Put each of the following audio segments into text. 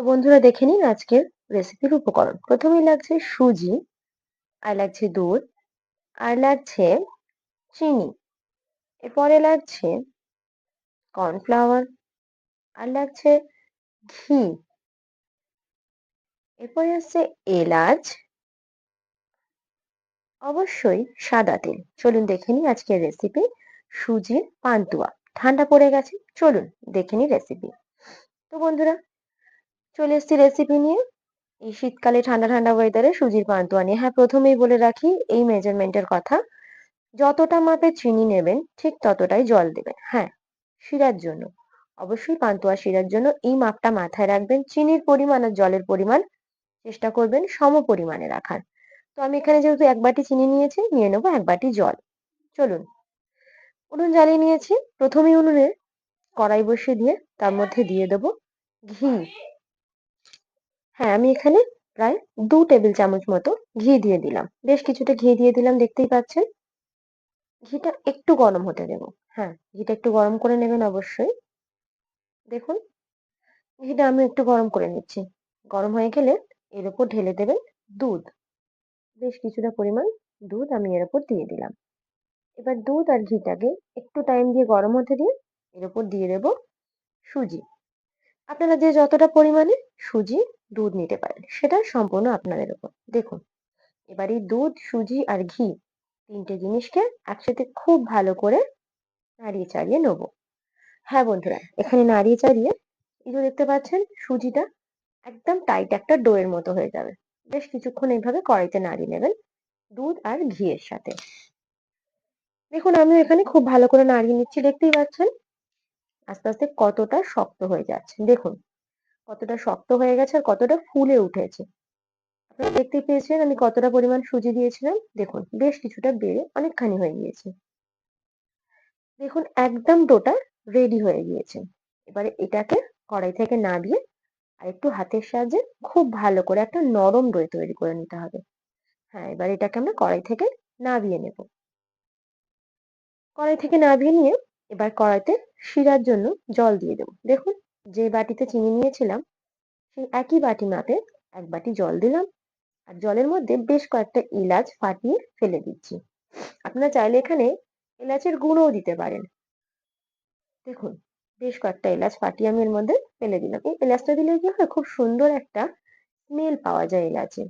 বন্ধুরা দেখে নিন আজকের রেসিপির উপকরণ। প্রথমেই লাগছে সুজি, আর লাগছে দুধ, আর লাগছে চিনি। এরপরে লাগছে কর্নফ্লাওয়ার, আর লাগছে ঘি। এরপরে আসছে এলাচ, অবশ্যই সাদা তেল। চলুন দেখে নিই আজকের রেসিপি সুজির পান্তুয়া। ঠান্ডা পড়ে গেছে, চলুন দেখে নিই রেসিপি। বন্ধুরা চলে এসেছি রেসিপি নিয়ে। এই শীতকালে ঠান্ডা ঠান্ডা ওয়েদারে সুজির পান্তুয়া নিয়ে। হ্যাঁ, প্রথমেই বলে রাখি এই মেজারমেন্টের কথা। যতটা মাপে চিনি নেবেন ঠিক ততটাই জল দেবেন। হ্যাঁ, শিরার জন্য অবশ্যই পান্তুয়া শিরার জন্য এই মাপটা মাথায় রাখবেন। চিনির পরিমাণ আর জলের পরিমাণ চেষ্টা করবেন সম পরিমাণে রাখার। তো আমি এখানে যেহেতু ১ বাটি চিনি নিয়েছি, নিয়ে নেবো ১ বাটি জল। চলুন উনুন জ্বালিয়ে নিয়েছি। প্রথমেই উনুনে কড়াই বসিয়ে দিয়ে তার মধ্যে দিয়ে দেবো ঘি। হ্যাঁ, আমি এখানে প্রায় ২ টেবিল চামচ মতো ঘি দিয়ে দিলাম। বেশ কিছুটা ঘি দিয়ে দিলাম, দেখতেই পাচ্ছেন। ঘিটা একটু গরম হতে দেবো। হ্যাঁ, ঘিটা একটু গরম করে নেবেন অবশ্যই। দেখুন ঘিটা আমি একটু গরম করে নিচ্ছি। গরম হয়ে গেলে এর উপর ঢেলে দেবেন দুধ। বেশ কিছুটা পরিমাণ দুধ আমি এর উপর দিয়ে দিলাম। এবার দুধ আর ঘিটাকে একটু টাইম দিয়ে গরম হতে দিয়ে এর উপর দিয়ে দেব সুজি। আপনারা যে যতটা পরিমাণে সুজি, দুধ নিতে পারেন সেটা সম্পূর্ণ আপনাদের উপর। দেখুন এবার এই দুধ, সুজি আর ঘি ৩ টে জিনিসকে একসাথে খুব ভালো করে নাড়িয়ে চাড়িয়ে নেবো। হ্যাঁ বন্ধুরা, এখানে নাড়িয়ে চাড়িয়ে এই যে দেখতে পাচ্ছেন সুজিটা একদম টাইট একটা ডো এর মতো হয়ে যাবে। বেশ কিছুক্ষণ এইভাবে কড়াইতে নাড়িয়ে নেবেন দুধ আর ঘিয়ের সাথে। দেখুন আমিও এখানে খুব ভালো করে নাড়িয়ে নিচ্ছি, দেখতেই পাচ্ছেন আস্তে আস্তে কতটা শক্ত হয়ে যাচ্ছে। দেখুন কতটা শক্ত হয়ে গেছে আর কতটা ফুলে উঠেছে। আপনারা দেখতেই পেয়েছেন আমি কতটা পরিমাণ সুজি দিয়েছিলাম। দেখুন বেশ কিছুটা বেড়ে অনেকখানি হয়ে গিয়েছে। দেখুন একদম ডোটা রেডি হয়ে গিয়েছে। এবারে এটাকে কড়াই থেকে নামিয়ে আর একটু হাতের সাহায্যে খুব ভালো করে একটা নরম ডো তৈরি করে নিতে হবে। হ্যাঁ, এবার এটাকে আমরা কড়াই থেকে নামিয়ে নেব। কড়াই থেকে নামিয়ে নিয়ে এবার কড়াইতে শিরার জন্য জল দিয়ে দেবো। দেখুন যে বাটিতে চিনি নিয়েছিলাম সেই একই বাটি মাপে ১ বাটি জল দিলাম। আর জলের মধ্যে বেশ কয়েকটা এলাচ ফাটিয়ে ফেলে দিচ্ছি। আপনারা চাইলে এখানে এলাচের গুঁড়োও দিতে পারেন। দেখুন বেশ কয়েকটা এলাচ ফাটিয়ে আমি এর মধ্যে ফেলে দিলাম। এই এলাচটা দিলে কি হয়, খুব সুন্দর একটা স্মেল পাওয়া যায় এলাচের।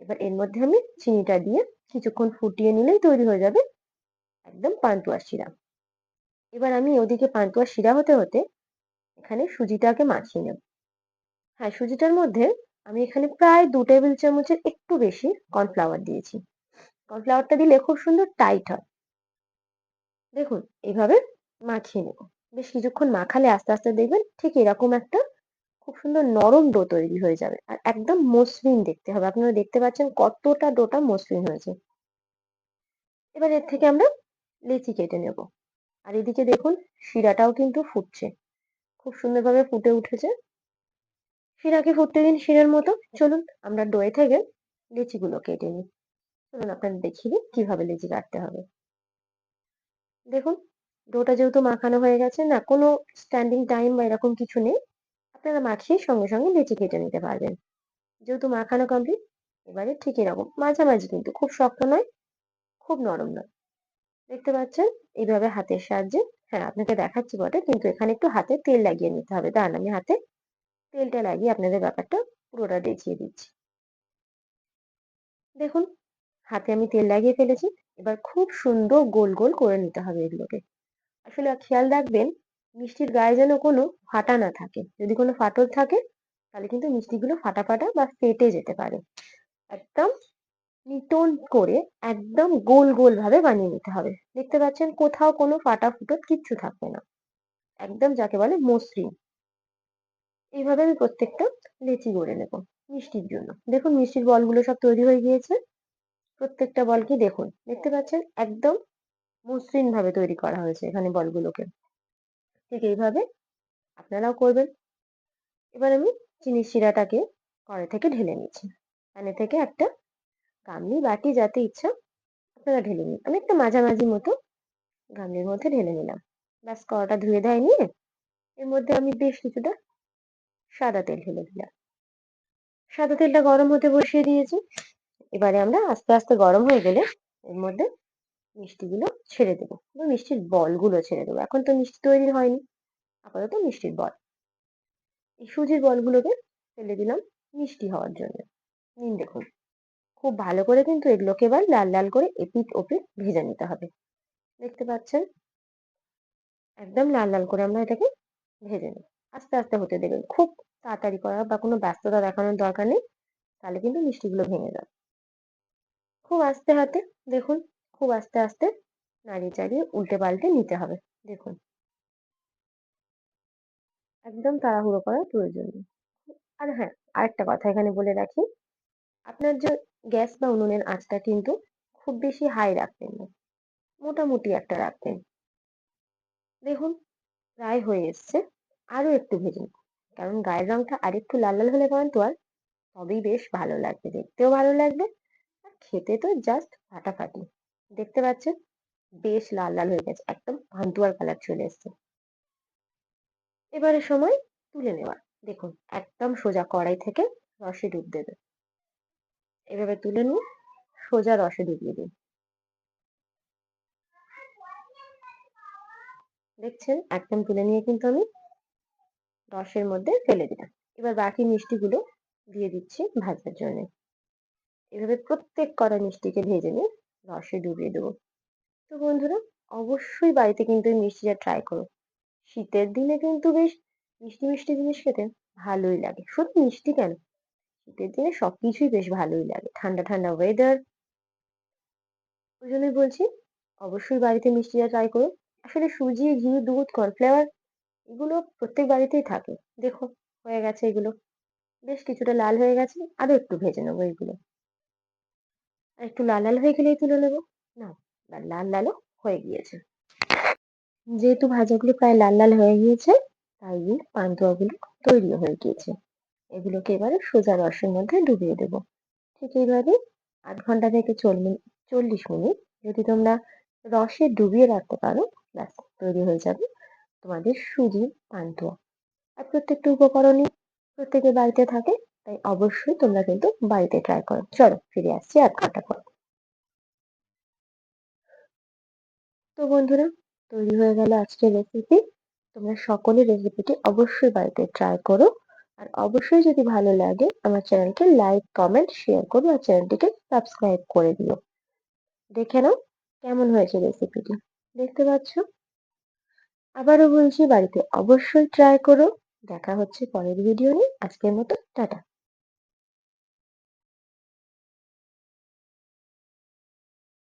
এবার এর মধ্যে আমি চিনিটা দিয়ে কিছুক্ষণ ফুটিয়ে নিলেই তৈরি হয়ে যাবে একদম পান্তুয়া শিরা। এবার আমি ওদিকে পান্তুয়া শিরা হতে হতে এখানে সুজিটাকে মাখিয়ে নেব। হ্যাঁ, সুজিটার মধ্যে আমি এখানে প্রায় ২ টেবিল চামচের একটু বেশি কর্নফ্লাওয়ার দিয়েছি। কর্নফ্লাওয়ারটা দিলে খুব সুন্দর টাইট হয়। দেখুন এইভাবে মাখিয়ে নেব। বেশ কিছুক্ষণ মাখালে আস্তে আস্তে দেখবেন ঠিক এরকম একটা খুব সুন্দর নরম ডো তৈরি হয়ে যাবে আর একদম মসৃণ দেখতে হবে। আপনারা দেখতে পাচ্ছেন কতটা ডোটা মসৃণ হয়েছে। এবার এর থেকে আমরা লেচি কেটে নেব। আর এদিকে দেখুন শিরাটাও কিন্তু ফুটছে, খুব সুন্দরভাবে ফুটে উঠেছে। শিরাকে ফুটতে দিন শিরার মতো। চলুন আমরা ডোয়ে থেকে লেচিগুলো কেটে নিই। চলুন আপনাদের দেখিয়ে দিই কিভাবে লেচি কাটতে হবে। দেখুন ডোটা যেহেতু মাখানো হয়ে গেছে, না কোনো স্ট্যান্ডিং টাইম বা এরকম কিছু নেই। আপনারা মাখিয়ে সঙ্গে সঙ্গে লেচি কেটে নিতে পারবেন। যেহেতু মাখানো কমপ্লিট, এবারে ঠিক এরকম মাঝামাঝি, কিন্তু খুব শক্ত নয় খুব নরম নয়। দেখতে পাচ্ছেন এইভাবে হাতের সাহায্যে, হ্যাঁ আপনাকে দেখাচ্ছি বটে কিন্তু এখানে একটু হাতে তেল লাগিয়ে নিতে হবে। দাঁড়ান আমি হাতে তেলটা লাগিয়ে আপনাদের ব্যাপারটা পুরোটা দেখিয়ে দিচ্ছি। দেখুন হাতে আমি তেল লাগিয়ে ফেলেছি। এবার খুব সুন্দর গোল গোল করে নিতে হবে এগুলোকে। আসলে খেয়াল রাখবেন মিষ্টির গায়ে যেন কোনো ফাটা না থাকে। যদি কোনো ফাটল থাকে তাহলে কিন্তু মিষ্টিগুলো ফাটা ফাটা বা ফেটে যেতে পারে। একদম নিটন করে একদম গোল গোল ভাবে বানিয়ে নিতে হবে। দেখতে পাচ্ছেন কোথাও কোনো ফাটা ফুটো কিচ্ছু থাকবে না, একদম যাকে বলে মসৃণ। এইভাবে আমি প্রত্যেকটা লেচি গড়ে নেব মিষ্টির জন্য। দেখুন মিষ্টির বলগুলো সব তৈরি হয়ে গিয়েছে। প্রত্যেকটা বলকে দেখুন, দেখতে পাচ্ছেন একদম মসৃণ ভাবে তৈরি করা হয়েছে এখানে বলগুলোকে। ঠিক এইভাবে আপনারাও করবেন। এবার আমি চিনির শিরাটাকে কড়াই থেকে ঢেলে নিচ্ছি। প্যানে থেকে একটা গামলি বাটি যাতে ইচ্ছা আপনারা ঢেলে নিন। আমি একটা মাঝামাঝি মতো গামলির মধ্যে ঢেলে নিলাম। ব্যাস কড়াটা ধুয়ে ধায় নিয়ে এর মধ্যে আমি বেশ কিছুটা সাদা তেল ঢেলে দিলাম। সাদা তেলটা গরম হতে বসিয়ে দিয়েছি। এবারে আমরা আস্তে আস্তে গরম হয়ে গেলে এর মধ্যে মিষ্টিগুলো ছেড়ে দেবো বা মিষ্টির বলগুলো ছেড়ে দেবো। এখন তো মিষ্টি তৈরি হয়নি, আপাতত মিষ্টির বল। এই সুজির বলগুলোকে ফেলে দিলাম মিষ্টি হওয়ার জন্য। নিন দেখুন, খুব ভালো করে কিন্তু এগুলোকে এবার লাল লাল করে এপিঠ ওপিঠ ভেজে নিতে হবে। দেখতে পাচ্ছেন, একদম লাল লাল করে আমরা এটাকে ভেজে নেব। আস্তে আস্তে হতে দেবেন, খুব তাড়াতাড়ি করার বা কোনো ব্যস্ততা দেখানোর দরকার নেই, তাহলে কিন্তু মিষ্টিগুলো ভেঙে যাবে। খুব আস্তে হাতে দেখুন, খুব আস্তে আস্তে নাড়িয়ে চাড়িয়ে উল্টে পাল্টে নিতে হবে। দেখুন, একদম তাড়াহুড়ো করার প্রয়োজন নেই। আর হ্যাঁ, আরেকটা কথা এখানে বলে রাখি, আপনার যে গ্যাস বা উনুনের আঁচটা কিন্তু খুব বেশি হাই রাখবেন না, মোটামুটি একটা রাখবেন। দেখুন, প্রায় হয়ে এসছে, আরো একটু ভেজে নিন, কারণ গায়ের রংটা আরেকটু লাল লাল হলে পান্তুয়ার তবেই বেশ ভালো লাগবে, দেখতেও ভালো লাগবে আর খেতে তো জাস্ট ফাটাফাটি। দেখতে পাচ্ছেন, বেশ লাল লাল হয়ে গেছে, একদম পান্তুয়ার কালার চলে এসছে। এবারে সময় তুলে নেওয়ার। দেখুন, একদম সোজা কড়াই থেকে রসে ডুব দেবে। এভাবে তুলে নিয়ে সোজা রসে ডুবিয়ে দিন। দেখছেন, একদম তুলে নিয়ে কিন্তু আমি রসের মধ্যে ফেলে দিলাম। এবার বাকি মিষ্টিগুলো দিয়ে দিচ্ছি ভাজার জন্য। এভাবে প্রত্যেক কড়া মিষ্টিকে ভেজে নিয়ে রসে ডুবিয়ে দেবো। তো বন্ধুরা, অবশ্যই বাড়িতে কিন্তু এই মিষ্টিটা ট্রাই করো। শীতের দিনে কিন্তু বেশ মিষ্টি মিষ্টি জিনিস খেতে ভালোই লাগে। শুধু মিষ্টি কেন, শীতের দিনে সবকিছুই বেশ ভালোই লাগে, ঠান্ডা ঠান্ডা ওয়েদার। ওই জন্যই বলছি, অবশ্যই বাড়িতে মিষ্টিটা ট্রাই করো। আসলে সুজি, ঘি, দুধ, কর্নফ্লাওয়ার এগুলো প্রত্যেক বাড়িতেই থাকে। দেখো, হয়ে গেছে এগুলো, বেশ কিছুটা লাল হয়ে গেছে, আরো একটু ভেজে নেবো এগুলো। আর একটু লাল লাল হয়ে গেলেই তুলে নেবো। না, লাল লালও হয়ে গিয়েছে। যেহেতু ভাজাগুলো প্রায় লাল লাল হয়ে গিয়েছে, তাই পান্তুয়াগুলো তৈরি হয়ে গিয়েছে। এগুলোকে এবারে সোজা রসের মধ্যে ডুবিয়ে দেবো। ঠিক এইভাবে ৮ ঘন্টা থেকে ৪০ মিনিট যদি তোমরা রসে ডুবিয়ে রাখতে পারো, ব্যাস তৈরি হয়ে যাবে তোমাদের সুজির পান্তুয়া। আর প্রত্যেকটা উপকরণই প্রত্যেকের বাড়িতে থাকে, তাই অবশ্যই তোমরা কিন্তু বাড়িতে ট্রাই করো। চলো ফিরে আসছি ৮ ঘন্টা পর। তো বন্ধুরা, তৈরি হয়ে গেল আজকের রেসিপি। তোমরা সকলে রেসিপিটি অবশ্যই বাড়িতে ট্রাই করো। আর অবশ্যই যদি ভালো লাগে আমার চ্যানেলকে লাইক, কমেন্ট, শেয়ার করো আর চ্যানেলটিকে সাবস্ক্রাইব করে দিও। দেখে নাও কেমন হয়েছে রেসিপিটি। দেখতে পাচ্ছ, আবারও বলছি বাড়িতে অবশ্যই ট্রাই করো। দেখা হচ্ছে পরের ভিডিও নিয়ে। আজকের মতো টাটা।